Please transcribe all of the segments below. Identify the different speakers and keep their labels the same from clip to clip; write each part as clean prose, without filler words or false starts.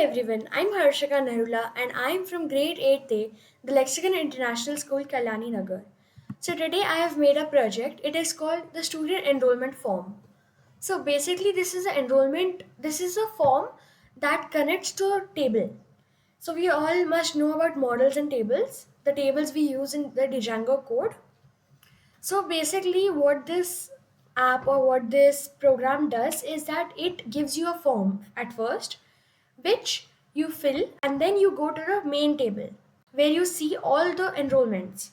Speaker 1: everyone, I'm Harshika Narula and I'm from grade 8A, the Lexicon International School, Kalyani Nagar. So today I have made a project. It is called the Student Enrollment Form. So basically this is a form that connects to a table. So we all must know about models and tables, the tables we use in the Django code. So basically, what this app or what this program does is that it gives you a form at first, which you fill, and then you go to the main table where you see all the enrollments.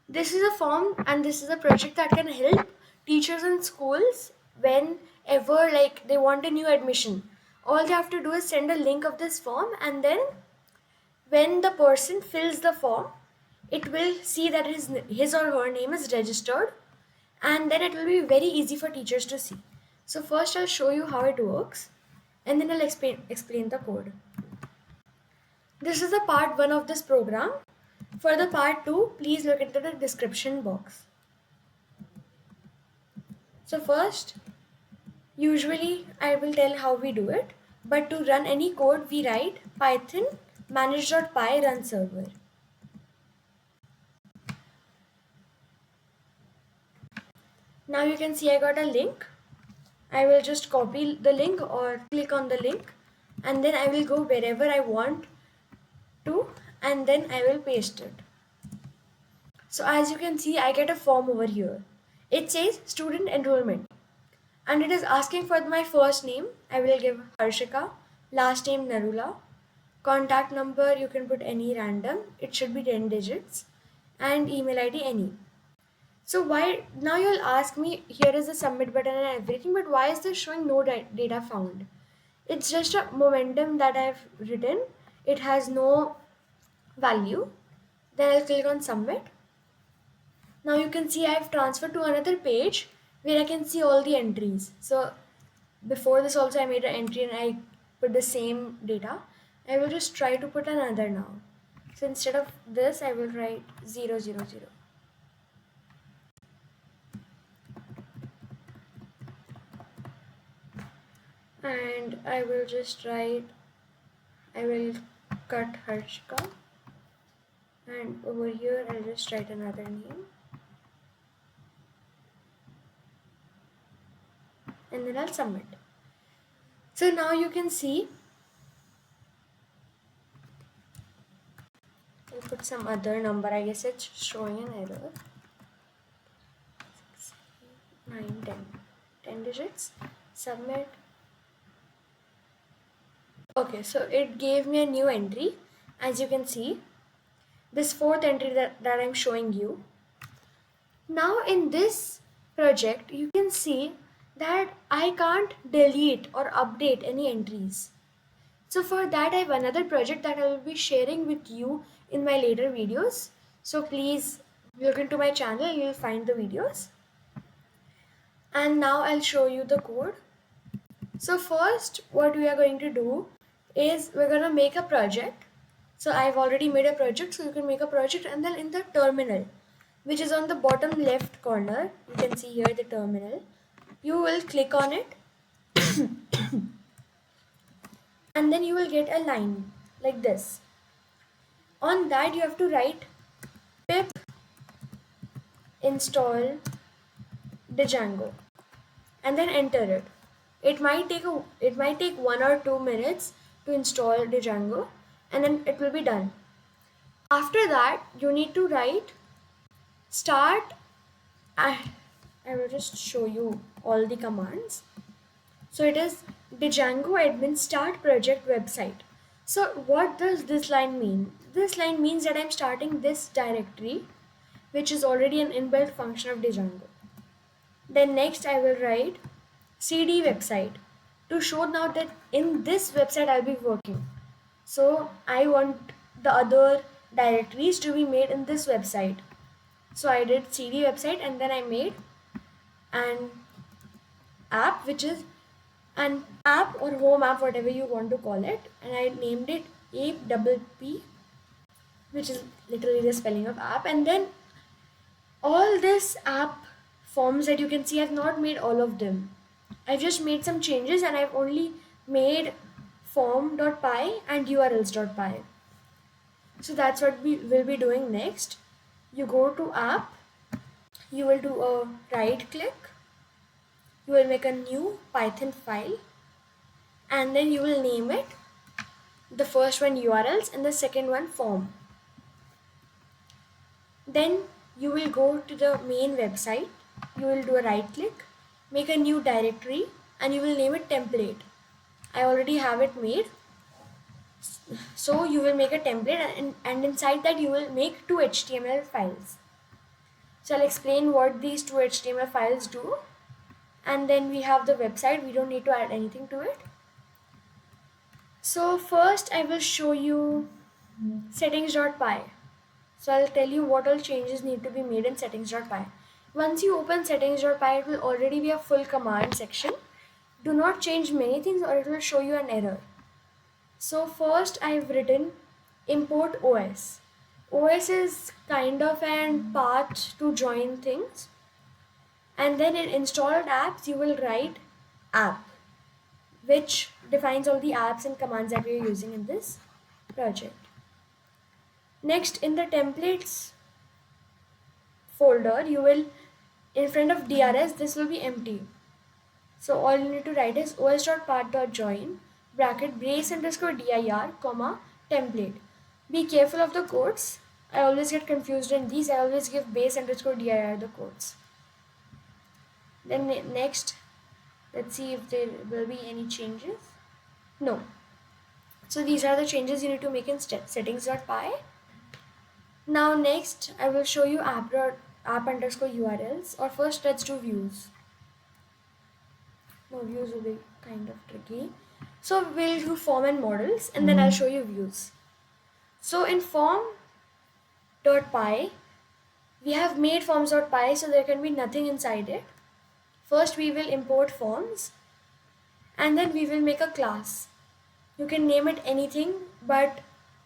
Speaker 1: This is a form and this is a project that can help teachers in schools whenever like they want a new admission. All they have to do is send a link of this form, and then when the person fills the form, it will see that his or her name is registered, and then it will be very easy for teachers to see. So first I'll show you how it works, and then I'll explain the code. This is the part 1 of this program. For the part 2, please look into the description box. So first, usually I will tell how we do it, but to run any code we write python manage.py run server. Now you can see I got a link. I will just copy the link or click on the link, and then I will go wherever I want to, and then I will paste it. So as you can see, I get a form over here. It says student enrollment, and it is asking for my first name. I will give Harshika, last name Narula, contact number you can put any random, it should be 10 digits, and email ID any. So why now you'll ask me, here is the submit button and everything, but why is this showing no data found? It's just a momentum that I've written. It has no value. Then I'll click on submit. Now you can see I've transferred to another page where I can see all the entries. So before this also I made an entry and I put the same data. I will just try to put another now. So instead of this I will write 000. And I will just write, I will cut Harshika, and over here I'll just write another name, and then I'll submit. So now you can see I'll put some other number. I guess it's showing an error. 9 10 digits. Submit. Okay, so it gave me a new entry. As you can see, this fourth entry that I'm showing you. Now in this project you can see that I can't delete or update any entries. So for that I have another project that I will be sharing with you in my later videos. So please look into my channel, you will find the videos. And now I'll show you the code. So first what we are going to do is we're going to make a project. So I've already made a project, so you can make a project, and then in the terminal, which is on the bottom left corner, you can see here the terminal, you will click on it and then you will get a line like this. On that you have to write pip install Django and then enter it. It might take 1 or 2 minutes to install Django, and then it will be done. After that you need to write start. I will just show you all the commands. So it is Django admin start project website. So what does this line mean? This line means that I'm starting this directory, which is already an inbuilt function of Django. Then next I will write cd website to show now that in this website I'll be working. So I want the other directories to be made in this website. So I did cd website, and then I made an app, which is an app or home app, whatever you want to call it, and I named it ape double p, which is literally the spelling of app. And then all this app forms that you can see, I've not made all of them. I've just made some changes, and I've only made form.py and urls.py. So that's what we will be doing next. You go to app, you will do a right click, you will make a new Python file, and then you will name it, the first one URLs and the second one form. Then you will go to the main website, you will do a right click, make a new directory, and you will name it template. I already have it made. So you will make a template, and inside that you will make two HTML files. So I'll explain what these two HTML files do, and then we have the website. We don't need to add anything to it. So first I will show you settings.py. So I'll tell you what all changes need to be made in settings.py. Once you open settings.py, it will already be a full command section. Do not change many things or it will show you an error. So first I've written import OS. OS is kind of an path to join things. And then in installed apps, you will write app, which defines all the apps and commands that we are using in this project. Next, in the templates folder, you will, in front of DRS, this will be empty. So all you need to write is os.path.join bracket brace underscore dir comma template. Be careful of the quotes. I always get confused in these. I always give base underscore dir the quotes. Then next, let's see if there will be any changes. No. So these are the changes you need to make in settings.py. Now next, I will show you app underscore URLs. Or first, let's do views. No, views will be kind of tricky. So we'll do form and models, and then I'll show you views. So in form.py, we have made forms.py, so there can be nothing inside it. First we will import forms, and then we will make a class. You can name it anything, but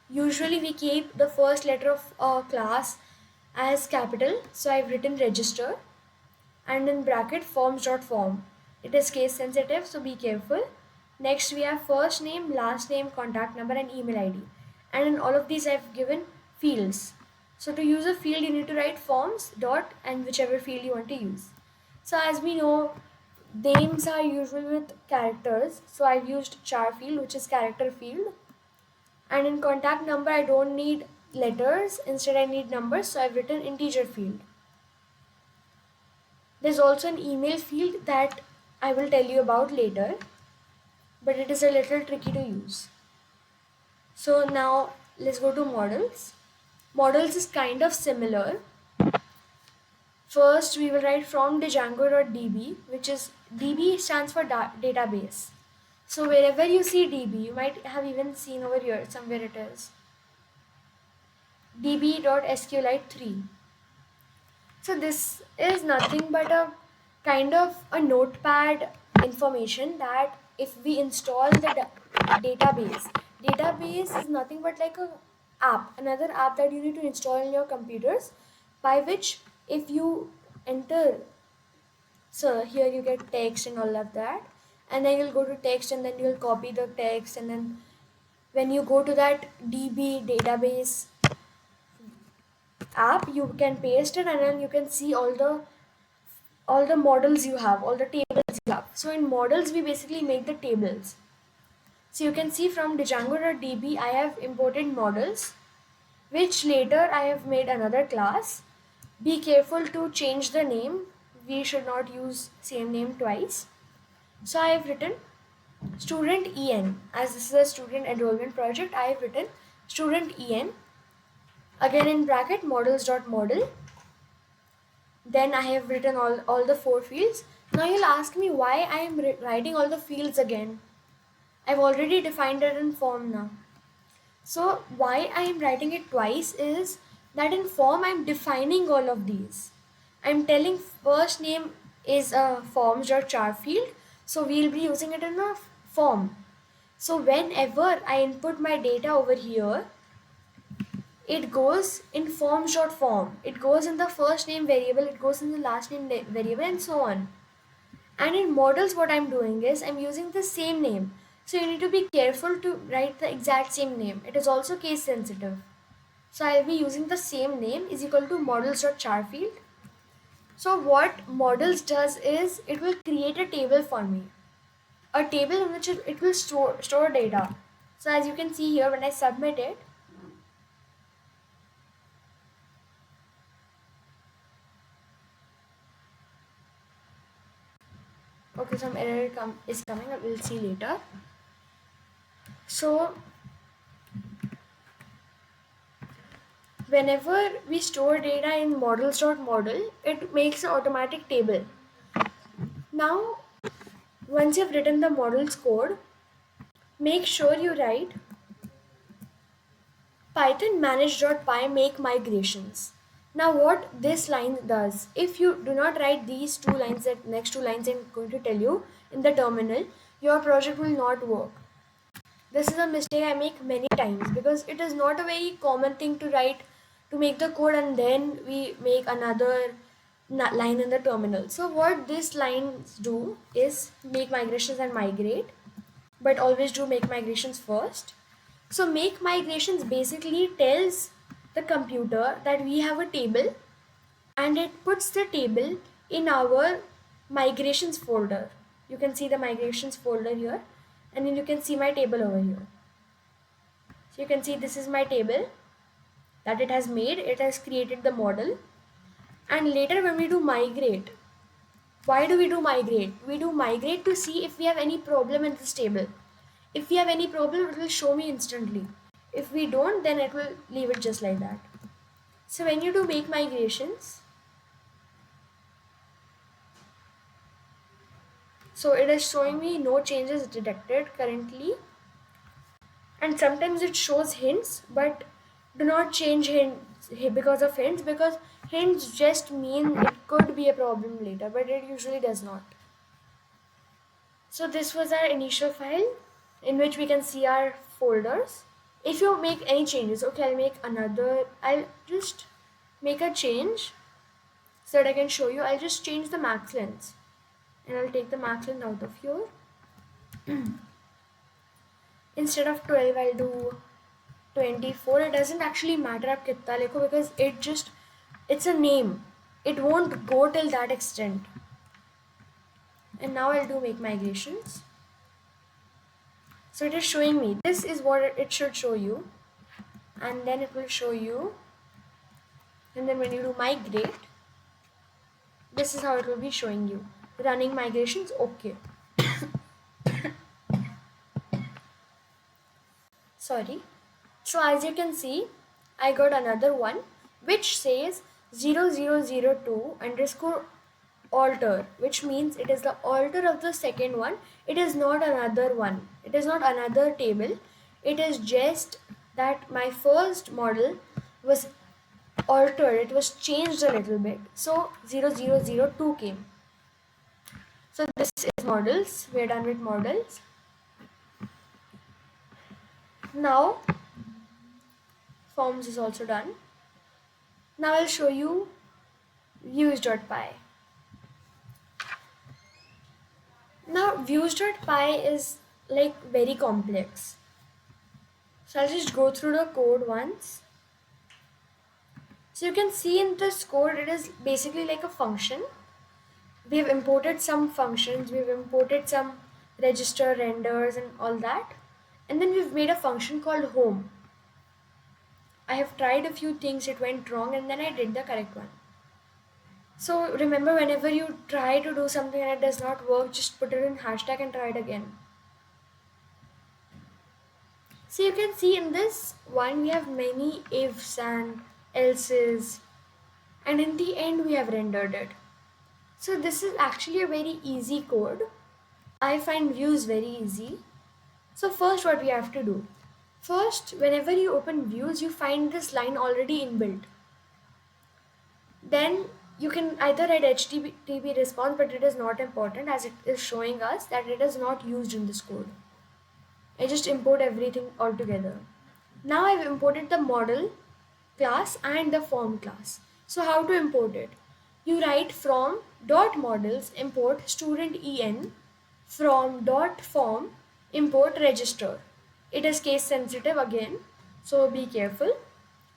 Speaker 1: usually we keep the first letter of a class as capital. So I've written register, and in bracket forms.form. It is case sensitive, so be careful. Next we have first name, last name, contact number, and email ID. And in all of these I've given fields. So to use a field, you need to write forms dot and whichever field you want to use. So as we know, names are usually with characters. So I've used char field, which is character field. And in contact number, I don't need letters. Instead, I need numbers. So I've written integer field. There's also an email field that I will tell you about later, but it is a little tricky to use. So now let's go to models. Models is kind of similar. First, we will write from django.db, which is DB stands for database. So wherever you see DB, you might have even seen over here, somewhere it is db.sqlite3. So this is nothing but a kind of a notepad information that if we install the database is nothing but like a app, another app that you need to install in your computers, by which if you enter, so here you get text and all of that, and then you'll go to text and then you'll copy the text, and then when you go to that DB database app, you can paste it, and then you can see all the models you have, all the tables you have. So in models, we basically make the tables. So you can see from django.db, I have imported models, which later I have made another class. Be careful to change the name. We should not use same name twice. So I have written student en. As this is a student enrollment project, I have written student en. Again in bracket models.model. Then I have written all the 4 fields. Now you'll ask me why I am writing all the fields again. I've already defined it in form now. So why I am writing it twice is that in form I'm defining all of these. I'm telling first name is a forms.char field, so we'll be using it in a form. So whenever I input my data over here, it goes in forms.form. It goes in the first name variable, it goes in the last name variable, and so on. And in models, what I'm doing is I'm using the same name. So you need to be careful to write the exact same name. It is also case sensitive. So I'll be using the same name is equal to models.charfield. So what models does is it will create a table for me. A table in which it will store data. So as you can see here when I submit it, okay, some error is coming, we'll see later. So whenever we store data in models.model, it makes an automatic table. Now, once you've written the models code, make sure you write Python manage.py make migrations. Now what this line does, if you do not write these two lines, that next two lines I'm going to tell you in the terminal, your project will not work. This is a mistake I make many times because it is not a very common thing to write to make the code and then we make another line in the terminal. So what these lines do is make migrations and migrate, but always do make migrations first. So make migrations basically tells the computer that we have a table and it puts the table in our migrations folder. You can see the migrations folder here and then you can see my table over here. So you can see this is my table that it has made. It has created the model. And later when we do migrate, why do we do migrate? We do migrate to see if we have any problem in this table. If we have any problem, it will show me instantly. If we don't, then it will leave it just like that. So when you do make migrations, so it is showing me no changes detected currently. And sometimes it shows hints, but do not change hints because of hints, because hints just mean it could be a problem later, but it usually does not. So this was our initial file in which we can see our folders. If you make any changes, okay, I'll just make a change so that I can show you. I'll just change the max length and I'll take the max length out of here. Instead of 12, I'll do 24. It doesn't actually matter up kitta likho because it's a name. It won't go till that extent. And now I'll do make migrations. So it is showing me, this is what it should show you. And then it will show you, and then when you do migrate, this is how it will be showing you. Running migrations, okay. Sorry. So as you can see, I got another one which says 0002 underscore alter, which means it is the alter of the second one. It is not another one. It is not another table. It is just that my first model was altered. It was changed a little bit. So 0002 came. So this is models. We are done with models. Now forms is also done. Now I'll show you views.py. Now views.py is like very complex. So I'll just go through the code once. So you can see in this code, it is basically like a function. We have imported some functions, we've imported some register renders and all that. And then we've made a function called home. I have tried a few things, it went wrong, and then I did the correct one. So remember, whenever you try to do something and it does not work, just put it in hashtag and try it again. So you can see in this one, we have many ifs and else's, and in the end we have rendered it. So this is actually a very easy code. I find views very easy. So first what we have to do. First, whenever you open views, you find this line already inbuilt. Then you can either write HTTP response, but it is not important as it is showing us that it is not used in this code. I just import everything all together. Now I've imported the model class and the form class. So how to import it? You write from dot models import student en from dot form Import register. It is case sensitive again, so be careful.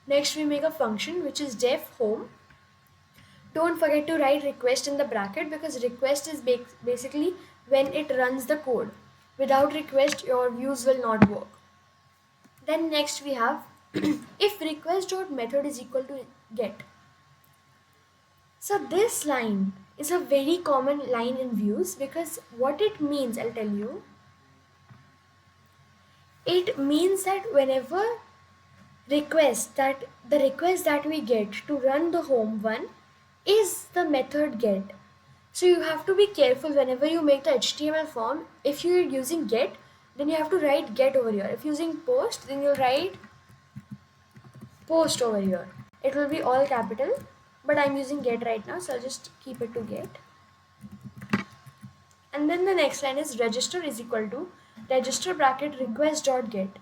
Speaker 1: Next we make a function which is def home. Don't forget to write request in the bracket because request is basically when it runs the code. Without request your views will not work. Then next we have if request.method is equal to get. So this line is a very common line in views because what it means, I'll tell you. It means that whenever the request that we get to run the home one is the method get. So you have to be careful whenever you make the HTML form. If you're using get, then you have to write get over here. If using post, then you'll write post over here. It will be all capital, but I'm using get right now, so I'll just keep it to get. And then the next line is register is equal to register bracket request dot get.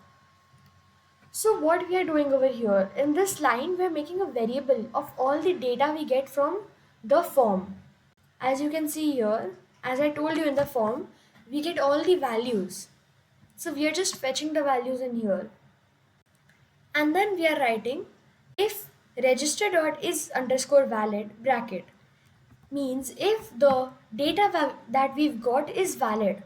Speaker 1: So what we are doing over here, in this line we are making a variable of all the data we get from the form. As you can see here, as I told you in the form, we get all the values. So we are just fetching the values in here. And then we are writing if register dot is underscore valid bracket means if the data that we've got is valid.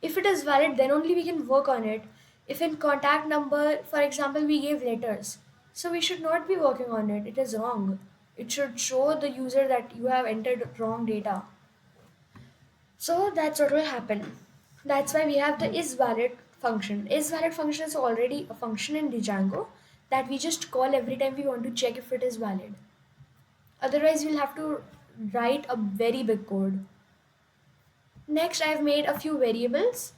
Speaker 1: If it is valid, then only we can work on it. If in contact number, for example, we gave letters, so we should not be working on it. It is wrong. It should show the user that you have entered wrong data. So that's what will happen. That's why we have the isValid function. IsValid function is already a function in Django that we just call every time we want to check if it is valid. Otherwise, we'll have to write a very big code. Next, I've made a few variables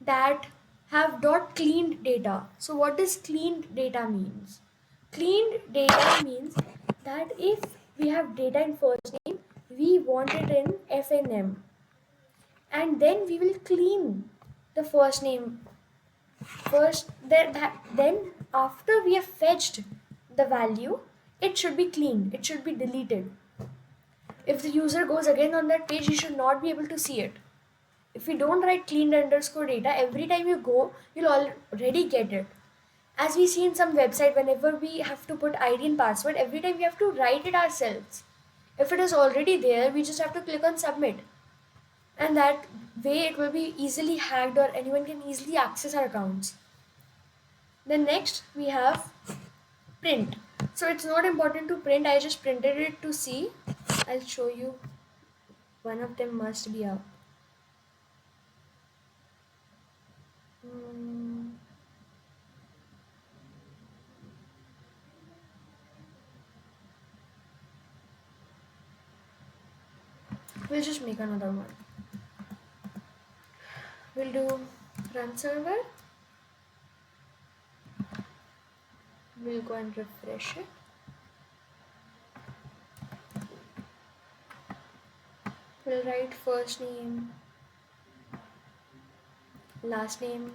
Speaker 1: that have dot cleaned data. So what does cleaned data means? Cleaned data means that if we have data in first name, we want it in FNM. And then we will clean the first name first. Then after we have fetched the value, it should be cleaned. It should be deleted. If the user goes again on that page, he should not be able to see it. If we don't write cleaned underscore data, every time you go, you'll already get it. As we see in some website, whenever we have to put ID and password, every time we have to write it ourselves. If it is already there, we just have to click on submit. And that way it will be easily hacked or anyone can easily access our accounts. Then next we have print. So it's not important to print, I just printed it to see. I'll show you. One of them must be up. We'll just make another one. We'll do run server. We'll go and refresh it. We'll write first name, last name,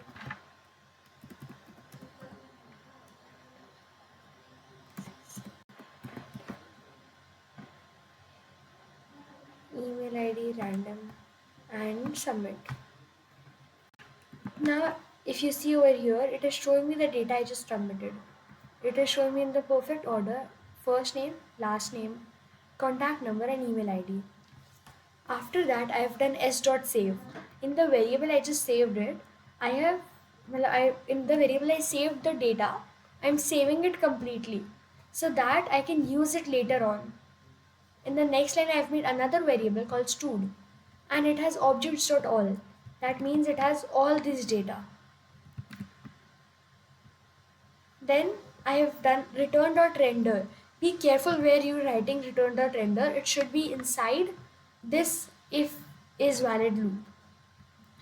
Speaker 1: email ID random, and submit. Now if you see over here, it is showing me the data I just submitted. It is showing me in the perfect order: first name, last name, contact number, and email ID. After that, I have done s.save. In the variable I just saved it, in the variable I saved the data. I'm saving it completely so that I can use it later on. In the next line, I have made another variable called stud, and it has objects.all. That means it has all this data. Then I have done return.render. Be careful where you're writing return.render. It should be inside this if is valid loop.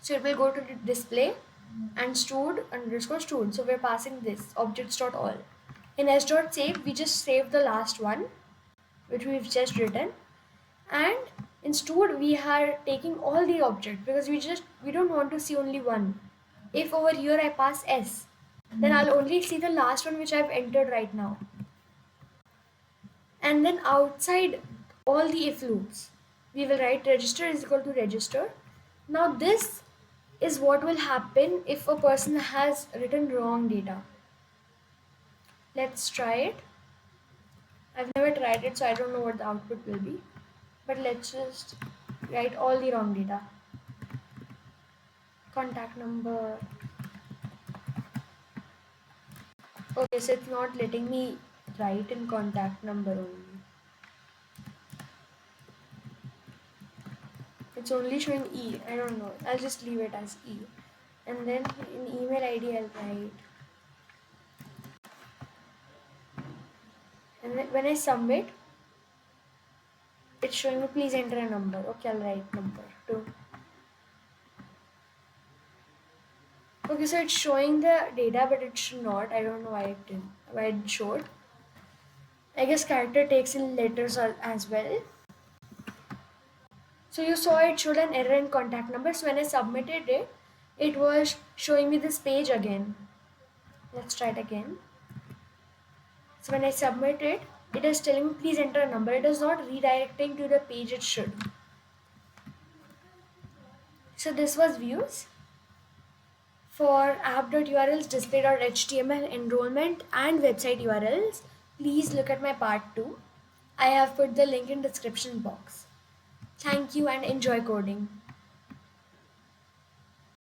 Speaker 1: So it will go to the display and stud underscore stud. So we're passing this objects.all. In s.save, we just save the last one, which we've just written. And in stud, we are taking all the objects because we don't want to see only one. If over here I pass s, then I'll only see the last one which I've entered right now. And then outside all the if loops, we will write register is equal to register. Now this is what will happen if a person has written wrong data. Let's try it. I've never tried it, so I don't know what the output will be. But let's just write all the wrong data. Contact number. Okay, so it's not letting me write in contact number only. It's only showing E. I don't know. I'll just leave it as E. And then in email ID I'll write. And then when I submit, it's showing me please enter a number. Okay, I'll write number 2. Okay, so it's showing the data, but it should not. I don't know why it didn't. Why it showed. I guess character takes in letters as well. So you saw it showed an error in contact number. So when I submitted it, it was showing me this page again. Let's try it again. So when I submit it, it is telling me please enter a number. It is not redirecting to the page it should. So this was views. For app.urls, display.html, enrollment and website URLs, please look at my part 2. I have put the link in description box. Thank you and enjoy coding.